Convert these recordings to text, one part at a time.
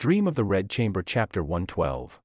Dream of the Red Chamber, Chapter 112.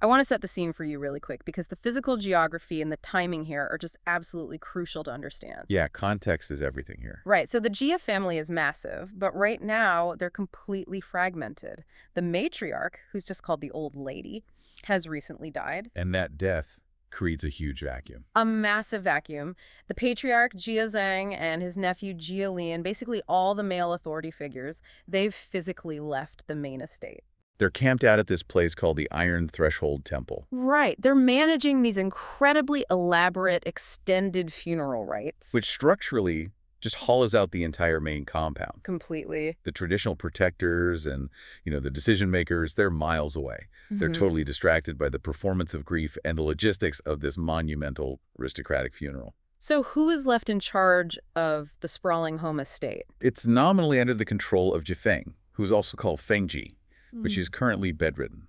I want to set the scene for you really quick because the physical geography and the timing here are just absolutely crucial to understand. Yeah, context is everything here. Right, so the Jia family is massive, but right now they're completely fragmented. The matriarch, who's just called the old lady, has recently died. And that death creates a huge vacuum. A massive vacuum. The patriarch, Jia Zhang, and his nephew, Jia Lian, basically all the male authority figures, they've physically left the main estate. They're camped out at this place called the Iron Threshold Temple. Right. They're managing these incredibly elaborate, extended funeral rites. Which structurally just hollows out the entire main compound. Completely. The traditional protectors and, the decision makers, they're miles away. They're totally distracted by the performance of grief and the logistics of this monumental aristocratic funeral. So who is left in charge of the sprawling home estate? It's nominally under the control of Jifeng, who's also called Fengji, but she's currently bedridden.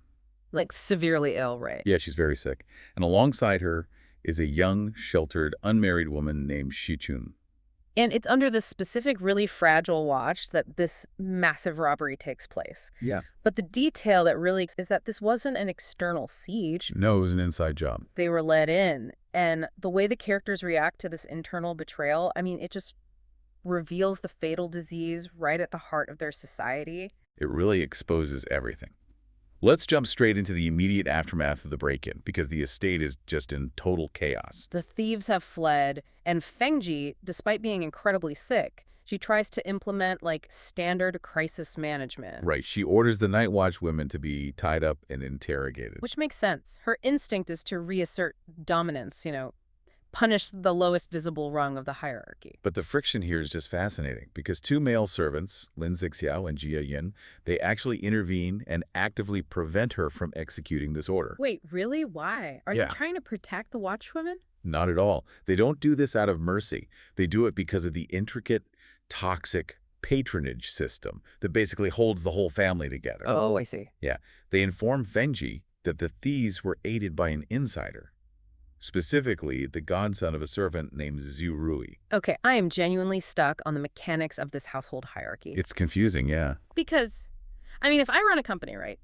Like severely ill, right? Yeah, she's very sick. And alongside her is a young, sheltered, unmarried woman named Xichun. And it's under this specific, really fragile watch that this massive robbery takes place. Yeah. But the detail that really is that this wasn't an external siege. No, it was an inside job. They were let in. And the way the characters react to this internal betrayal, I mean, it just reveals the fatal disease right at the heart of their society. It really exposes everything. Let's jump straight into the immediate aftermath of the break-in, because the estate is just in total chaos. The thieves have fled, and Fengji, despite being incredibly sick, she tries to implement, standard crisis management. Right. She orders the night watch women to be tied up and interrogated. Which makes sense. Her instinct is to reassert dominance, punish the lowest visible rung of the hierarchy. But the friction here is just fascinating, because two male servants, Lin Zixiao and Jia Yin, they actually intervene and actively prevent her from executing this order. Wait, really? Why? Are they trying to protect the watchwomen? Not at all. They don't do this out of mercy. They do it because of the intricate, toxic patronage system that basically holds the whole family together. Oh, I see. Yeah. They inform Fengji that the thieves were aided by an insider. Specifically, the godson of a servant named Zhu Rui. Okay, I am genuinely stuck on the mechanics of this household hierarchy. It's confusing, yeah. Because, if I run a company, right,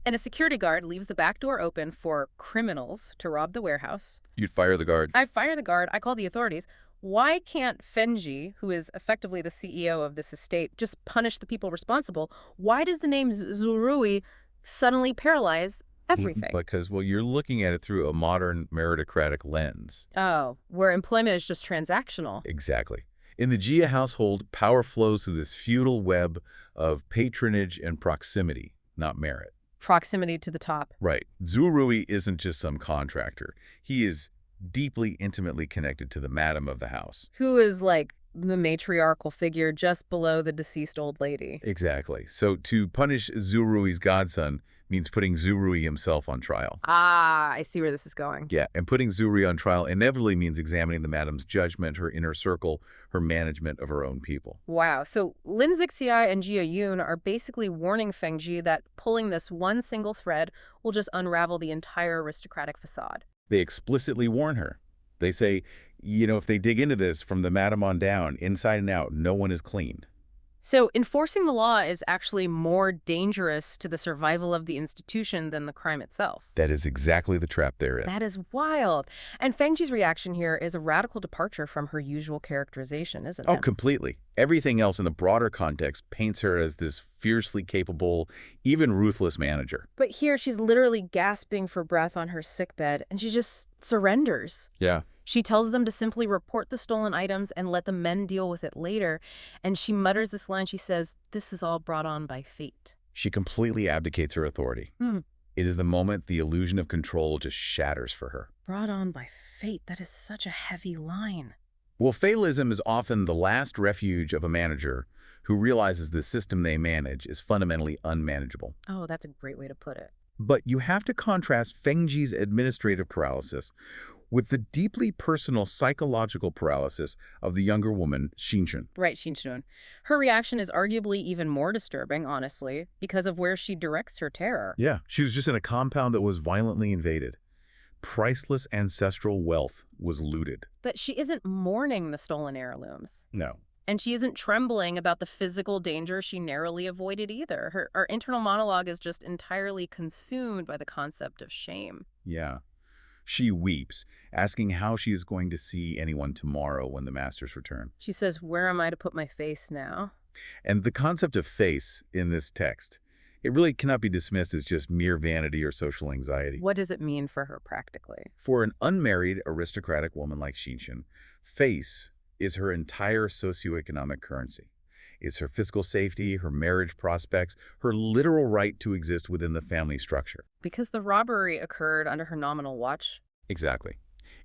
and a security guard leaves the back door open for criminals to rob the warehouse. You'd fire the guards. I fire the guard. I call the authorities. Why can't Fengji, who is effectively the CEO of this estate, just punish the people responsible? Why does the name Zhu Rui suddenly paralyze everything? Because, you're looking at it through a modern meritocratic lens. Oh, where employment is just transactional. Exactly. In the Jia household, power flows through this feudal web of patronage and proximity, not merit. Proximity to the top. Right. Zhu Rui isn't just some contractor. He is deeply, intimately connected to the madam of the house. Who is like the matriarchal figure just below the deceased old lady. Exactly. So to punish Zhu Rui's godson means putting Zhu Rui himself on trial. Ah, I see where this is going. Yeah, and putting Zhu Rui on trial inevitably means examining the madam's judgment, her inner circle, her management of her own people. Wow. So Lin Zixiai and Jia Yun are basically warning Fengji that pulling this one single thread will just unravel the entire aristocratic facade. They explicitly warn her. They say, if they dig into this from the madam on down, inside and out, no one is clean. So enforcing the law is actually more dangerous to the survival of the institution than the crime itself. That is exactly the trap they're in. That is wild. And Fengji's reaction here is a radical departure from her usual characterization, isn't it? Oh, completely. Everything else in the broader context paints her as this fiercely capable, even ruthless manager. But here she's literally gasping for breath on her sickbed, and she just surrenders. Yeah. She tells them to simply report the stolen items and let the men deal with it later. And she mutters this line. She says, "This is all brought on by fate." She completely abdicates her authority. It is the moment the illusion of control just shatters for her. Brought on by fate. That is such a heavy line. Well, fatalism is often the last refuge of a manager who realizes the system they manage is fundamentally unmanageable. Oh, that's a great way to put it. But you have to contrast Fengji's administrative paralysis with the deeply personal psychological paralysis of the younger woman, Xichun. Right, Xichun. Her reaction is arguably even more disturbing, honestly, because of where she directs her terror. Yeah, she was just in a compound that was violently invaded. Priceless ancestral wealth was looted. But she isn't mourning the stolen heirlooms. No. And she isn't trembling about the physical danger she narrowly avoided either. Her internal monologue is just entirely consumed by the concept of shame. Yeah. She weeps, asking how she is going to see anyone tomorrow when the masters return. She says, "Where am I to put my face now?" And the concept of face in this text, it really cannot be dismissed as just mere vanity or social anxiety. What does it mean for her practically? For an unmarried aristocratic woman like Xichun, face is her entire socioeconomic currency. It's her physical safety, her marriage prospects, her literal right to exist within the family structure. Because the robbery occurred under her nominal watch? Exactly.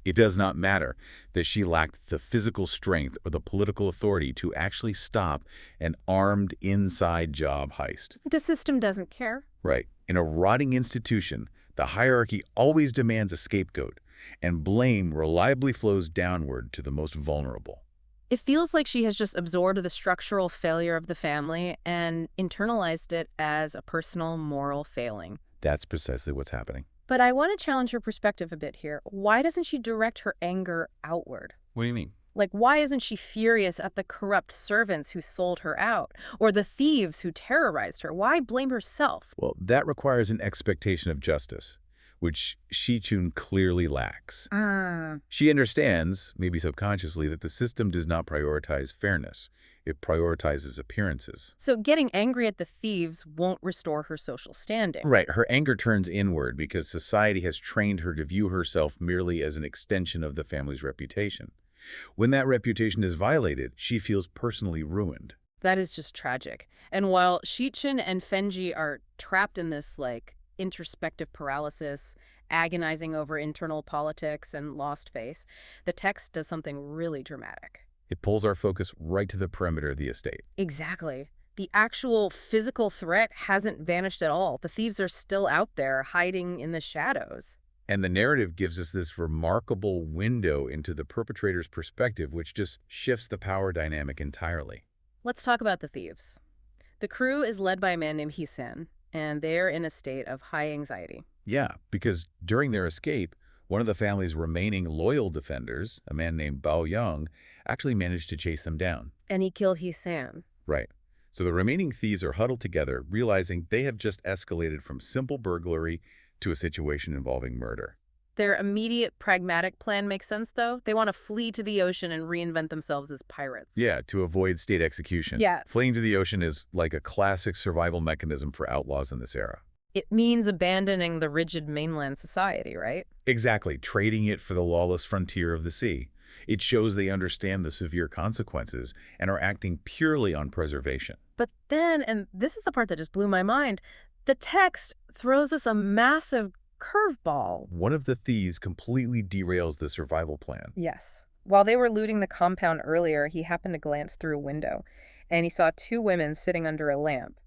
It does not matter that she lacked the physical strength or the political authority to actually stop an armed inside job heist. The system doesn't care. Right. In a rotting institution, the hierarchy always demands a scapegoat, and blame reliably flows downward to the most vulnerable. It feels like she has just absorbed the structural failure of the family and internalized it as a personal moral failing. That's precisely what's happening. But I want to challenge her perspective a bit here. Why doesn't she direct her anger outward? What do you mean? Like, why isn't she furious at the corrupt servants who sold her out, or the thieves who terrorized her? Why blame herself? Well, that requires an expectation of justice, which Xichun clearly lacks. She understands, maybe subconsciously, that the system does not prioritize fairness. It prioritizes appearances. So getting angry at the thieves won't restore her social standing. Right. Her anger turns inward because society has trained her to view herself merely as an extension of the family's reputation. When that reputation is violated, she feels personally ruined. That is just tragic. And while Xichun and Fenji are trapped in this, introspective paralysis, agonizing over internal politics and lost face, the text does something really dramatic. It pulls our focus right to the perimeter of the estate. Exactly. The actual physical threat hasn't vanished at all. The thieves are still out there, hiding in the shadows. And the narrative gives us this remarkable window into the perpetrator's perspective, which just shifts the power dynamic entirely. Let's talk about the thieves. The crew is led by a man named Hisan, and they're in a state of high anxiety. Yeah, because during their escape, one of the family's remaining loyal defenders, a man named Bao Yang, actually managed to chase them down. And he killed Hisan. Right. So the remaining thieves are huddled together, realizing they have just escalated from simple burglary to a situation involving murder. Their immediate pragmatic plan makes sense, though. They want to flee to the ocean and reinvent themselves as pirates. Yeah, to avoid state execution. Yeah. Fleeing to the ocean is like a classic survival mechanism for outlaws in this era. It means abandoning the rigid mainland society, right? Exactly, trading it for the lawless frontier of the sea. It shows they understand the severe consequences and are acting purely on preservation. But then, and this is the part that just blew my mind, the text throws us a massive curveball. One of the thieves completely derails the survival plan. Yes. While they were looting the compound earlier, he happened to glance through a window, and he saw two women sitting under a lamp.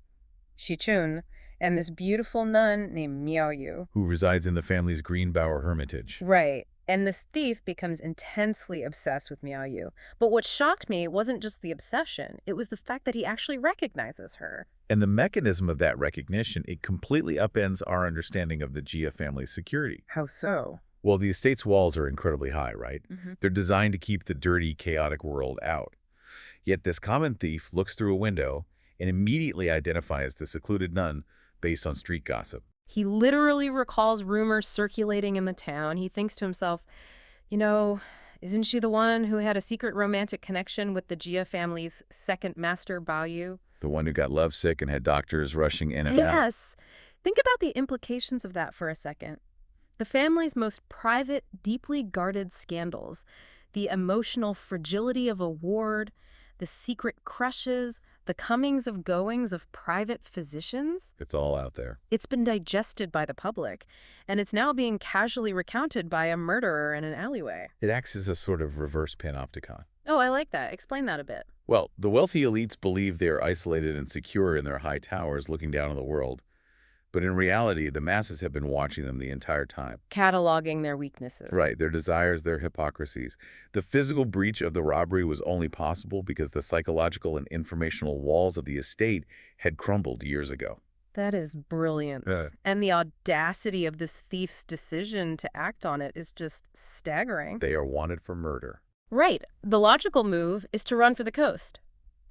Xichun and this beautiful nun named Miaoyu. Who resides in the family's Greenbower Hermitage. Right. And this thief becomes intensely obsessed with Miaoyu. But what shocked me wasn't just the obsession. It was the fact that he actually recognizes her. And the mechanism of that recognition, it completely upends our understanding of the Jia family's security. How so? Well, the estate's walls are incredibly high, right? They're designed to keep the dirty, chaotic world out. Yet this common thief looks through a window and immediately identifies the secluded nun based on street gossip. He literally recalls rumors circulating in the town. He thinks to himself, isn't she the one who had a secret romantic connection with the Jia family's second master, Baoyu? The one who got lovesick and had doctors rushing in and out. Yes. Think about the implications of that for a second. The family's most private, deeply guarded scandals, the emotional fragility of a ward, the secret crushes, the comings of goings of private physicians. It's all out there. It's been digested by the public, and it's now being casually recounted by a murderer in an alleyway. It acts as a sort of reverse panopticon. Oh, I like that. Explain that a bit. Well, the wealthy elites believe they are isolated and secure in their high towers looking down on the world. But in reality, the masses have been watching them the entire time. Cataloging their weaknesses. Right, their desires, their hypocrisies. The physical breach of the robbery was only possible because the psychological and informational walls of the estate had crumbled years ago. That is brilliant. And the audacity of this thief's decision to act on it is just staggering. They are wanted for murder. Right. The logical move is to run for the coast.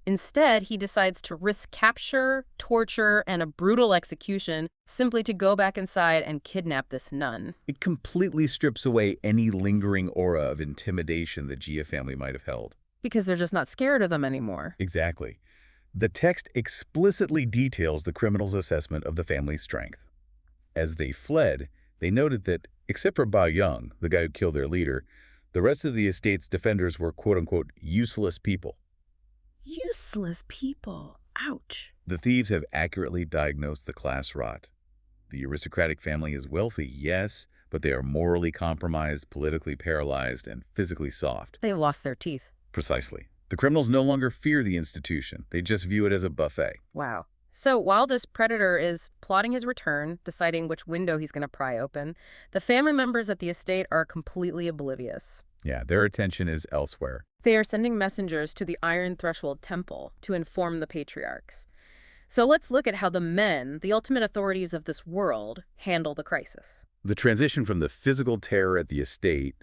Instead, he decides to risk capture, torture, and a brutal execution simply to go back inside and kidnap this nun. It completely strips away any lingering aura of intimidation the Jia family might have held. Because they're just not scared of them anymore. Exactly. The text explicitly details the criminal's assessment of the family's strength. As they fled, they noted that, except for Bao Yang, the guy who killed their leader, the rest of the estate's defenders were quote-unquote useless people. Useless people. Ouch. The thieves have accurately diagnosed the class rot. The aristocratic family is wealthy, yes, but they are morally compromised, politically paralyzed, and physically soft. They've lost their teeth. Precisely. The criminals no longer fear the institution. They just view it as a buffet. Wow. So while this predator is plotting his return, deciding which window he's going to pry open, the family members at the estate are completely oblivious. Yeah, their attention is elsewhere. They are sending messengers to the Iron Threshold Temple to inform the patriarchs. So let's look at how the men, the ultimate authorities of this world, handle the crisis. The transition from the physical terror at the estate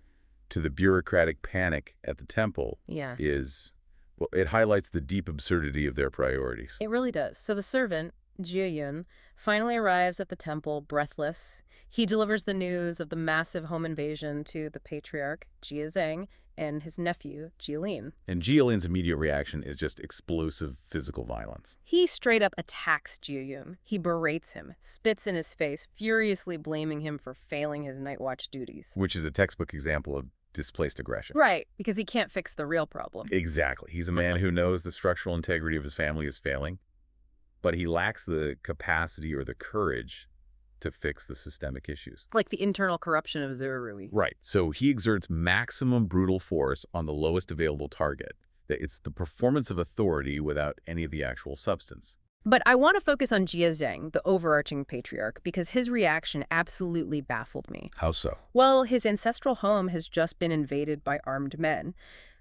to the bureaucratic panic at the temple is, well, it highlights the deep absurdity of their priorities. It really does. So the servant, Jiayun, finally arrives at the temple, breathless. He delivers the news of the massive home invasion to the patriarch, Jiazeng, and his nephew, Jialin. And Jialin's immediate reaction is just explosive physical violence. He straight up attacks Jiayun. He berates him, spits in his face, furiously blaming him for failing his night watch duties. Which is a textbook example of displaced aggression. Right, because he can't fix the real problem. Exactly. He's a man who knows the structural integrity of his family is failing, but he lacks the capacity or the courage to fix the systemic issues. Like the internal corruption of Zurui. Right. So he exerts maximum brutal force on the lowest available target. It's the performance of authority without any of the actual substance. But I want to focus on Jiazeng, the overarching patriarch, because his reaction absolutely baffled me. How so? Well, his ancestral home has just been invaded by armed men.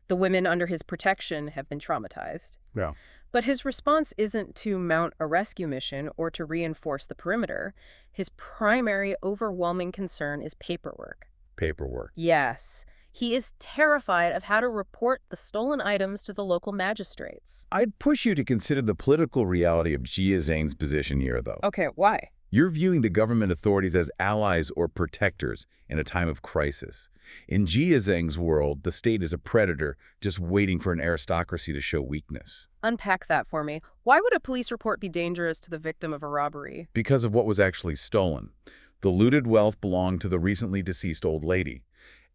The women under his protection have been traumatized. Yeah. But his response isn't to mount a rescue mission or to reinforce the perimeter. His primary, overwhelming concern is paperwork. Paperwork. Yes. He is terrified of how to report the stolen items to the local magistrates. I'd push you to consider the political reality of Jia Zhang's position here, though. Okay, why? You're viewing the government authorities as allies or protectors in a time of crisis. In Jia Zhang's world, the state is a predator just waiting for an aristocracy to show weakness. Unpack that for me. Why would a police report be dangerous to the victim of a robbery? Because of what was actually stolen. The looted wealth belonged to the recently deceased old lady.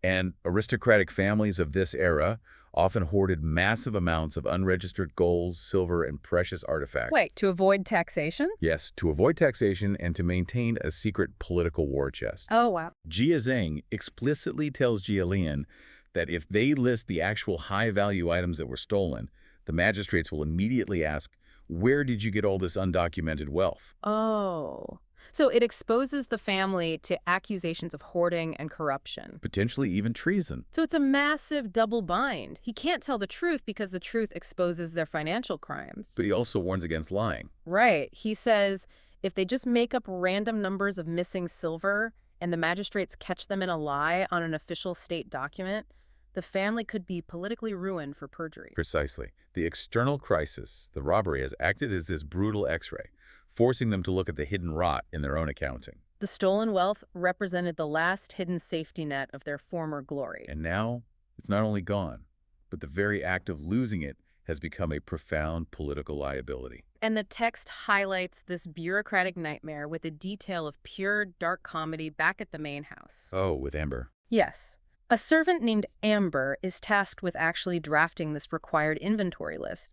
And aristocratic families of this era often hoarded massive amounts of unregistered gold, silver, and precious artifacts. Wait, to avoid taxation? Yes, to avoid taxation and to maintain a secret political war chest. Oh, wow. Jia Zhang explicitly tells Jialin that if they list the actual high-value items that were stolen, the magistrates will immediately ask, where did you get all this undocumented wealth? Oh. So it exposes the family to accusations of hoarding and corruption. Potentially even treason. So it's a massive double bind. He can't tell the truth because the truth exposes their financial crimes. But he also warns against lying. Right. He says if they just make up random numbers of missing silver and the magistrates catch them in a lie on an official state document, the family could be politically ruined for perjury. Precisely. The external crisis, the robbery, has acted as this brutal X-ray, forcing them to look at the hidden rot in their own accounting. The stolen wealth represented the last hidden safety net of their former glory. And now, it's not only gone, but the very act of losing it has become a profound political liability. And the text highlights this bureaucratic nightmare with a detail of pure dark comedy back at the main house. Oh, with Amber. Yes. A servant named Amber is tasked with actually drafting this required inventory list.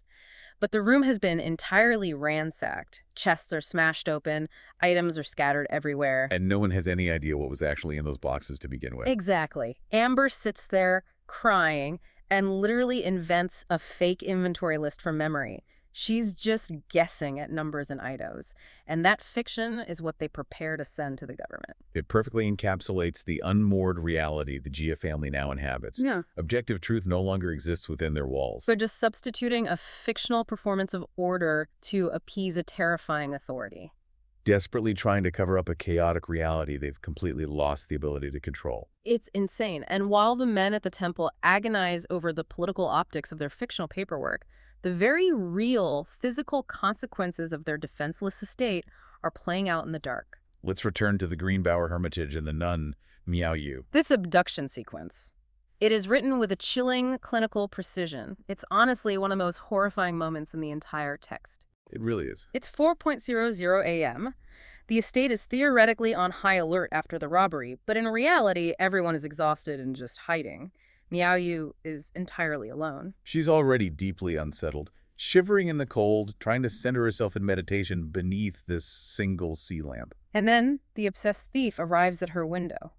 But the room has been entirely ransacked. Chests are smashed open, items are scattered everywhere. And no one has any idea what was actually in those boxes to begin with. Exactly. Amber sits there, crying, and literally invents a fake inventory list from memory. She's just guessing at numbers and items. And that fiction is what they prepare to send to the government. It perfectly encapsulates the unmoored reality the Jia family now inhabits. Yeah. Objective truth no longer exists within their walls. They're just substituting a fictional performance of order to appease a terrifying authority. desperately trying to cover up a chaotic reality they've completely lost the ability to control. It's insane. And while the men at the temple agonize over the political optics of their fictional paperwork, the very real physical consequences of their defenseless estate are playing out in the dark. Let's return to the Greenbower Hermitage and the nun, Miaoyu. This abduction sequence. It is written with a chilling clinical precision. It's honestly one of the most horrifying moments in the entire text. It really is. It's 4:00 a.m. The estate is theoretically on high alert after the robbery, but in reality, everyone is exhausted and just hiding. Miaoyu is entirely alone. She's already deeply unsettled, shivering in the cold, trying to center herself in meditation beneath this single sea lamp. And then the obsessed thief arrives at her window.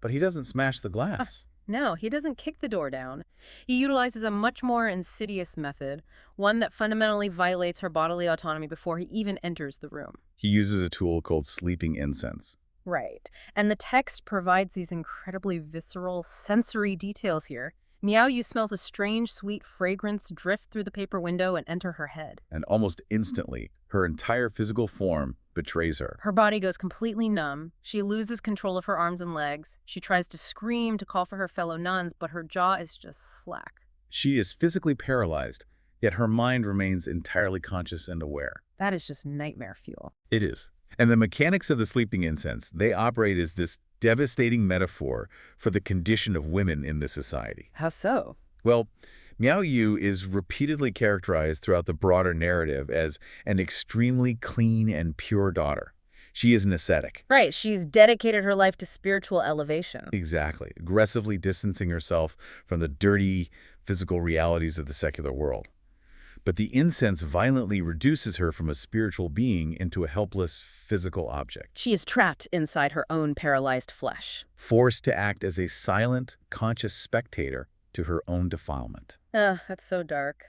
But he doesn't smash the glass. No, he doesn't kick the door down. He utilizes a much more insidious method, one that fundamentally violates her bodily autonomy before he even enters the room. He uses a tool called sleeping incense. Right. And the text provides these incredibly visceral, sensory details here. Miaoyu smells a strange, sweet fragrance drift through the paper window and enter her head. And almost instantly, her entire physical form betrays her. Her body goes completely numb. She loses control of her arms and legs. She tries to scream to call for her fellow nuns, but her jaw is just slack. She is physically paralyzed, yet her mind remains entirely conscious and aware. That is just nightmare fuel. It is. And the mechanics of the sleeping incense, they operate as this devastating metaphor for the condition of women in this society. How so? Well, Miaoyu is repeatedly characterized throughout the broader narrative as an extremely clean and pure daughter. She is an ascetic. Right, she's dedicated her life to spiritual elevation. Exactly. Aggressively distancing herself from the dirty physical realities of the secular world. But the incense violently reduces her from a spiritual being into a helpless physical object. She is trapped inside her own paralyzed flesh. Forced to act as a silent, conscious spectator to her own defilement. Ugh, that's so dark.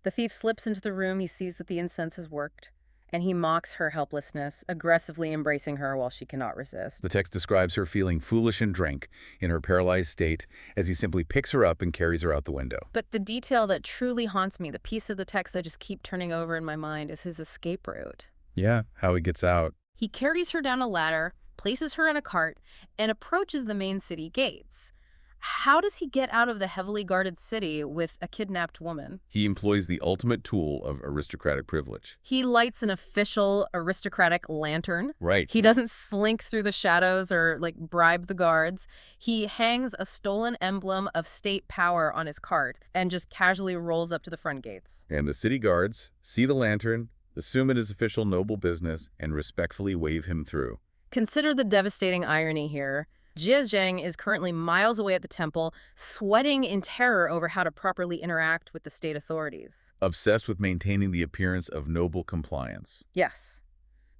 The thief slips into the room, he sees that the incense has worked, and he mocks her helplessness, aggressively embracing her while she cannot resist. The text describes her feeling foolish and drunk in her paralyzed state as he simply picks her up and carries her out the window. But the detail that truly haunts me, the piece of the text I just keep turning over in my mind, is his escape route. Yeah, how he gets out. He carries her down a ladder, places her in a cart, and approaches the main city gates. How does he get out of the heavily guarded city with a kidnapped woman? He employs the ultimate tool of aristocratic privilege. He lights an official aristocratic lantern. Right. He doesn't slink through the shadows or, bribe the guards. He hangs a stolen emblem of state power on his cart and just casually rolls up to the front gates. And the city guards see the lantern, assume it is official noble business, and respectfully wave him through. Consider the devastating irony here. Zhang is currently miles away at the temple, sweating in terror over how to properly interact with the state authorities. Obsessed with maintaining the appearance of noble compliance. Yes.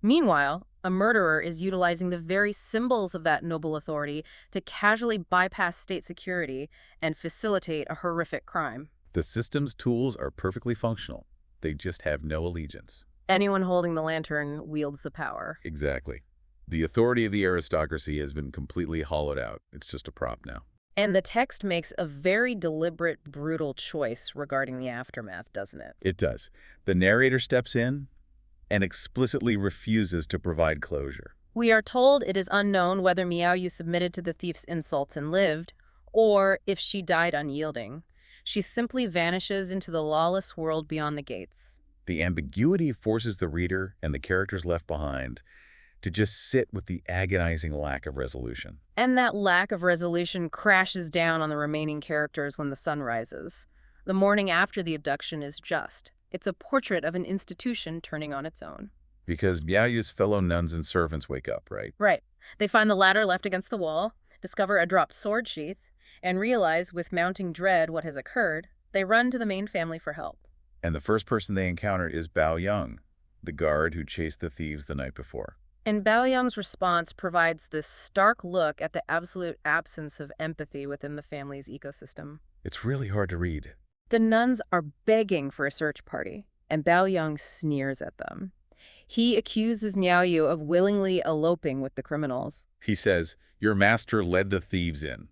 Meanwhile, a murderer is utilizing the very symbols of that noble authority to casually bypass state security and facilitate a horrific crime. The system's tools are perfectly functional. They just have no allegiance. Anyone holding the lantern wields the power. Exactly. The authority of the aristocracy has been completely hollowed out. It's just a prop now. And the text makes a very deliberate, brutal choice regarding the aftermath, doesn't it? It does. The narrator steps in and explicitly refuses to provide closure. We are told it is unknown whether Miaoyu submitted to the thief's insults and lived, or if she died unyielding. She simply vanishes into the lawless world beyond the gates. The ambiguity forces the reader and the characters left behind to just sit with the agonizing lack of resolution. And that lack of resolution crashes down on the remaining characters when the sun rises. The morning after the abduction is just. It's a portrait of an institution turning on its own. Because Miaoyu's fellow nuns and servants wake up, right? Right. They find the ladder left against the wall, discover a dropped sword sheath, and realize with mounting dread what has occurred. They run to the main family for help. And the first person they encounter is Bao Yang, the guard who chased the thieves the night before. And Bao Yang's response provides this stark look at the absolute absence of empathy within the family's ecosystem. It's really hard to read. The nuns are begging for a search party, and Bao Yang sneers at them. He accuses Miaoyu of willingly eloping with the criminals. He says, "Your master led the thieves in.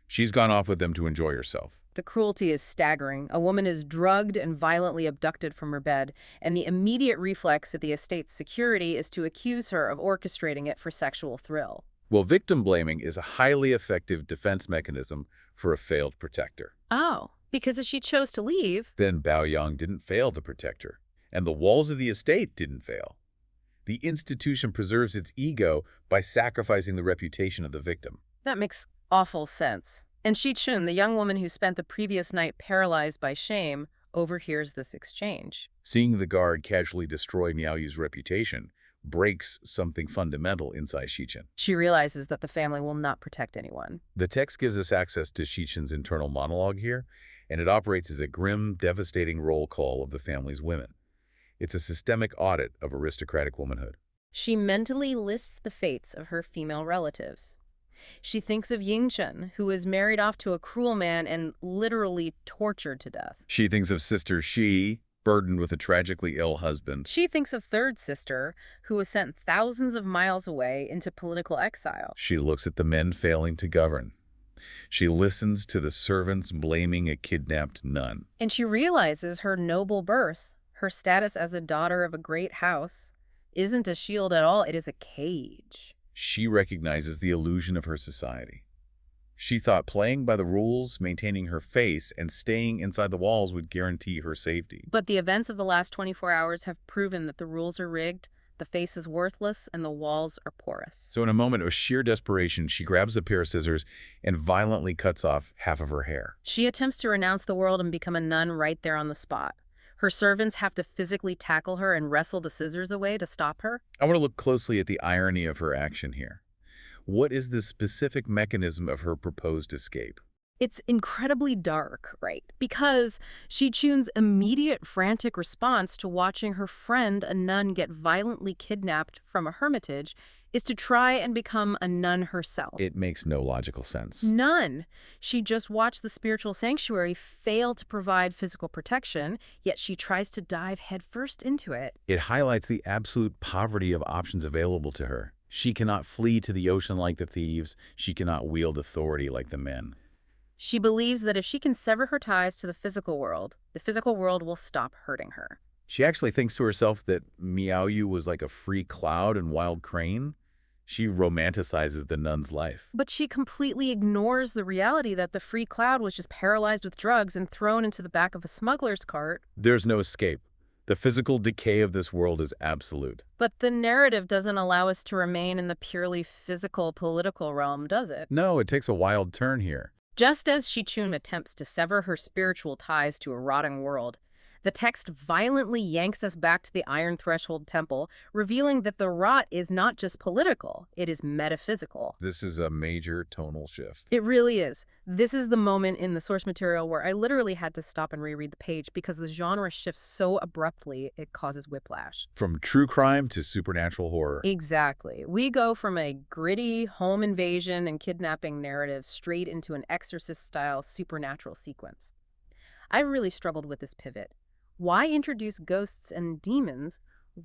She's gone off with them to enjoy herself. The cruelty is staggering. A woman is drugged and violently abducted from her bed, and the immediate reflex of the estate's security is to accuse her of orchestrating it for sexual thrill. Well, victim blaming is a highly effective defense mechanism for a failed protector. Oh, because if she chose to leave... Then Baoyang didn't fail to protect her, and the walls of the estate didn't fail. The institution preserves its ego by sacrificing the reputation of the victim. That makes awful sense. And Xichun, the young woman who spent the previous night paralyzed by shame, overhears this exchange. Seeing the guard casually destroy Miaoyu's reputation breaks something fundamental inside Xichun. She realizes that the family will not protect anyone. The text gives us access to Xichun's internal monologue here, and it operates as a grim, devastating roll call of the family's women. It's a systemic audit of aristocratic womanhood. She mentally lists the fates of her female relatives. She thinks of Yingchen, who was married off to a cruel man and literally tortured to death. She thinks of Sister Shi, burdened with a tragically ill husband. She thinks of third sister, who was sent thousands of miles away into political exile. She looks at the men failing to govern. She listens to the servants blaming a kidnapped nun. And she realizes her noble birth, her status as a daughter of a great house, isn't a shield at all, it is a cage. She recognizes the illusion of her society. She thought playing by the rules, maintaining her face, and staying inside the walls would guarantee her safety. But the events of the last 24 hours have proven that the rules are rigged, the face is worthless, and the walls are porous. So in a moment of sheer desperation, she grabs a pair of scissors and violently cuts off half of her hair. She attempts to renounce the world and become a nun right there on the spot. Her servants have to physically tackle her and wrestle the scissors away to stop her. I want to look closely at the irony of her action here. What is the specific mechanism of her proposed escape? It's incredibly dark, right? Because Xichun's immediate frantic response to watching her friend, a nun, get violently kidnapped from a hermitage is to try and become a nun herself. It makes no logical sense. None. She just watched the spiritual sanctuary fail to provide physical protection, yet she tries to dive headfirst into it. It highlights the absolute poverty of options available to her. She cannot flee to the ocean like the thieves. She cannot wield authority like the men. She believes that if she can sever her ties to the physical world will stop hurting her. She actually thinks to herself that Miaoyu was like a free cloud and wild crane. She romanticizes the nun's life. But she completely ignores the reality that the free cloud was just paralyzed with drugs and thrown into the back of a smuggler's cart. There's no escape. The physical decay of this world is absolute. But the narrative doesn't allow us to remain in the purely physical, political realm, does it? No, it takes a wild turn here. Just as Xichun attempts to sever her spiritual ties to a rotting world, the text violently yanks us back to the Iron Threshold Temple, revealing that the rot is not just political, it is metaphysical. This is a major tonal shift. It really is. This is the moment in the source material where I literally had to stop and reread the page because the genre shifts so abruptly it causes whiplash. From true crime to supernatural horror. Exactly. We go from a gritty home invasion and kidnapping narrative straight into an Exorcist-style supernatural sequence. I really struggled with this pivot. Why introduce ghosts and demons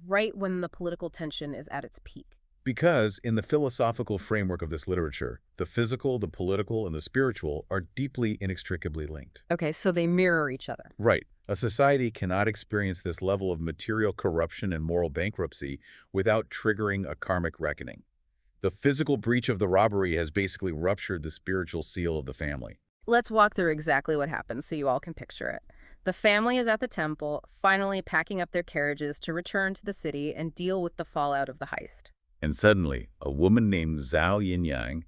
right when the political tension is at its peak? Because in the philosophical framework of this literature, the physical, the political, and the spiritual are deeply inextricably linked. Okay, so they mirror each other. Right. A society cannot experience this level of material corruption and moral bankruptcy without triggering a karmic reckoning. The physical breach of the robbery has basically ruptured the spiritual seal of the family. Let's walk through exactly what happens so you all can picture it. The family is at the temple, finally packing up their carriages to return to the city and deal with the fallout of the heist. And suddenly, a woman named Zhao Yiniang,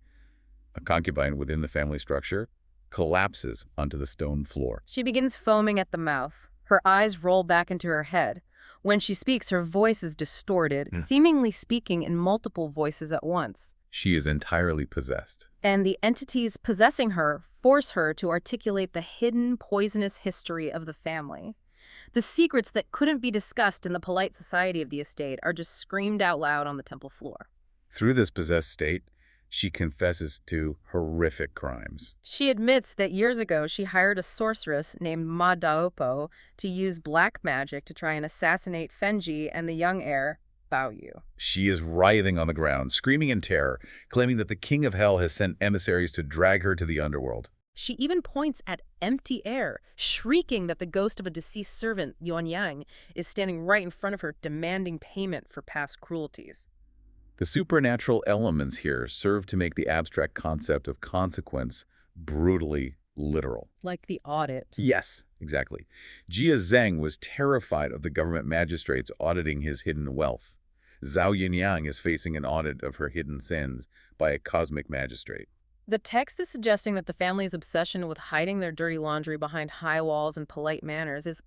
a concubine within the family structure, collapses onto the stone floor. She begins foaming at the mouth. Her eyes roll back into her head. When she speaks, her voice is distorted, seemingly speaking in multiple voices at once. She is entirely possessed. And the entities possessing her force her to articulate the hidden, poisonous history of the family. The secrets that couldn't be discussed in the polite society of the estate are just screamed out loud on the temple floor. Through this possessed state, she confesses to horrific crimes. She admits that years ago she hired a sorceress named Ma Daopo to use black magic to try and assassinate Fenji and the young heir, Baoyu. She is writhing on the ground, screaming in terror, claiming that the king of hell has sent emissaries to drag her to the underworld. She even points at empty air, shrieking that the ghost of a deceased servant, Yiniang, is standing right in front of her, demanding payment for past cruelties. The supernatural elements here serve to make the abstract concept of consequence brutally literal. Like the audit. Yes, exactly. Jia Zheng was terrified of the government magistrates auditing his hidden wealth. Zhao Yiniang is facing an audit of her hidden sins by a cosmic magistrate. The text is suggesting that the family's obsession with hiding their dirty laundry behind high walls and polite manners is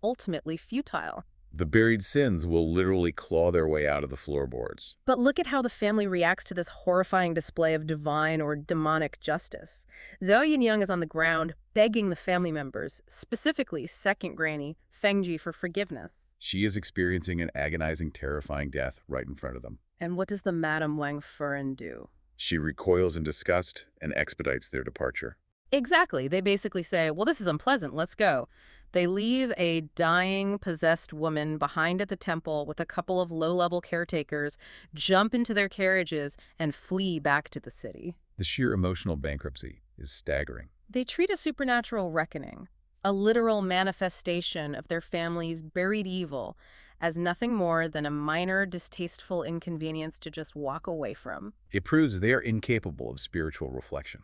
ultimately futile. The buried sins will literally claw their way out of the floorboards. But look at how the family reacts to this horrifying display of divine or demonic justice. Zhao Yiniang is on the ground, begging the family members, specifically second granny, Fengji, for forgiveness. She is experiencing an agonizing, terrifying death right in front of them. And what does the Madame Wang Furen do? She recoils in disgust and expedites their departure. Exactly. They basically say, well, this is unpleasant, let's go. They leave a dying, possessed woman behind at the temple with a couple of low-level caretakers, jump into their carriages, and flee back to the city. The sheer emotional bankruptcy is staggering. They treat a supernatural reckoning, a literal manifestation of their family's buried evil, as nothing more than a minor, distasteful inconvenience to just walk away from. It proves they are incapable of spiritual reflection.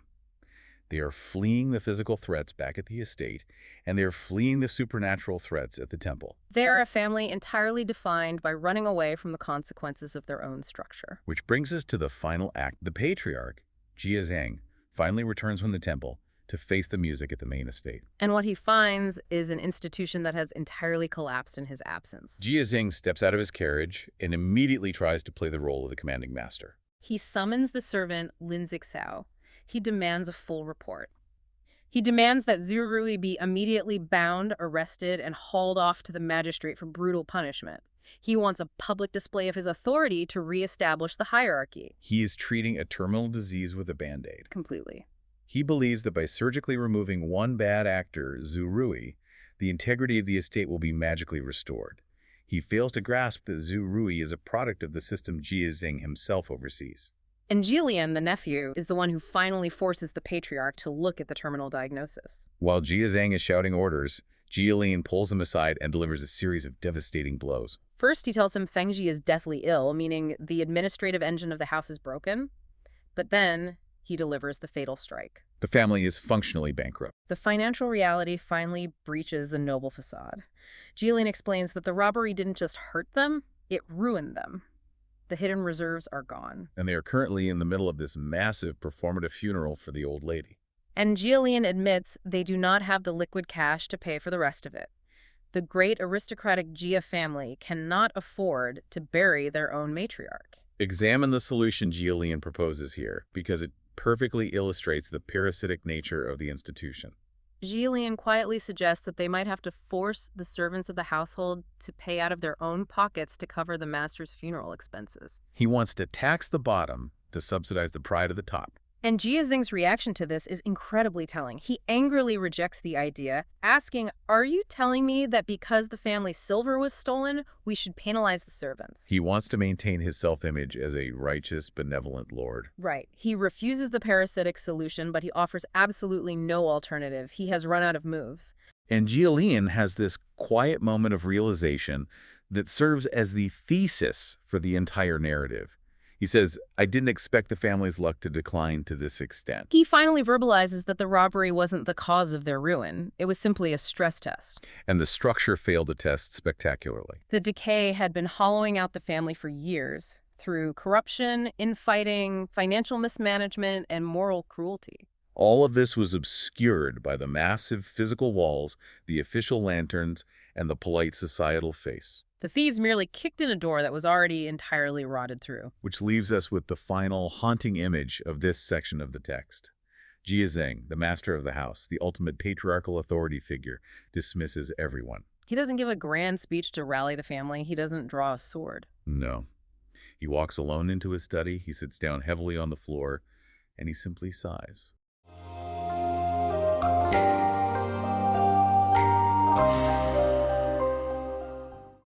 They are fleeing the physical threats back at the estate, and they are fleeing the supernatural threats at the temple. They are a family entirely defined by running away from the consequences of their own structure. Which brings us to the final act. The patriarch, Jia Zhang, finally returns from the temple to face the music at the main estate. And what he finds is an institution that has entirely collapsed in his absence. Jia Zhang steps out of his carriage and immediately tries to play the role of the commanding master. He summons the servant Lin Zixao. He demands a full report. He demands that Zhu Rui be immediately bound, arrested, and hauled off to the magistrate for brutal punishment. He wants a public display of his authority to reestablish the hierarchy. He is treating a terminal disease with a Band-Aid. Completely. He believes that by surgically removing one bad actor, Zhu Rui, the integrity of the estate will be magically restored. He fails to grasp that Zhu Rui is a product of the system Jia Zhang himself oversees. And Jilian, the nephew, is the one who finally forces the patriarch to look at the terminal diagnosis. While Jia Zhang is shouting orders, Jilian pulls him aside and delivers a series of devastating blows. First, he tells him Fengji is deathly ill, meaning the administrative engine of the house is broken. But then, he delivers the fatal strike. The family is functionally bankrupt. The financial reality finally breaches the noble facade. Jilian explains that the robbery didn't just hurt them, it ruined them. The hidden reserves are gone. And they are currently in the middle of this massive performative funeral for the old lady. And Jilian admits they do not have the liquid cash to pay for the rest of it. The great aristocratic Jia family cannot afford to bury their own matriarch. Examine the solution Jilian proposes here, because it perfectly illustrates the parasitic nature of the institution. Jilian quietly suggests that they might have to force the servants of the household to pay out of their own pockets to cover the master's funeral expenses. He wants to tax the bottom to subsidize the pride of the top. And Jia Zheng's reaction to this is incredibly telling. He angrily rejects the idea, asking, "Are you telling me that because the family's silver was stolen, we should penalize the servants?" He wants to maintain his self-image as a righteous, benevolent lord. Right. He refuses the parasitic solution, but he offers absolutely no alternative. He has run out of moves. And Jilian has this quiet moment of realization that serves as the thesis for the entire narrative. He says, "I didn't expect the family's luck to decline to this extent." He finally verbalizes that the robbery wasn't the cause of their ruin. It was simply a stress test. And the structure failed the test spectacularly. The decay had been hollowing out the family for years through corruption, infighting, financial mismanagement, and moral cruelty. All of this was obscured by the massive physical walls, the official lanterns, and the polite societal face. The thieves merely kicked in a door that was already entirely rotted through. Which leaves us with the final haunting image of this section of the text. Jia Zhang, the master of the house, the ultimate patriarchal authority figure, dismisses everyone. He doesn't give a grand speech to rally the family. He doesn't draw a sword. No. He walks alone into his study, he sits down heavily on the floor, and he simply sighs.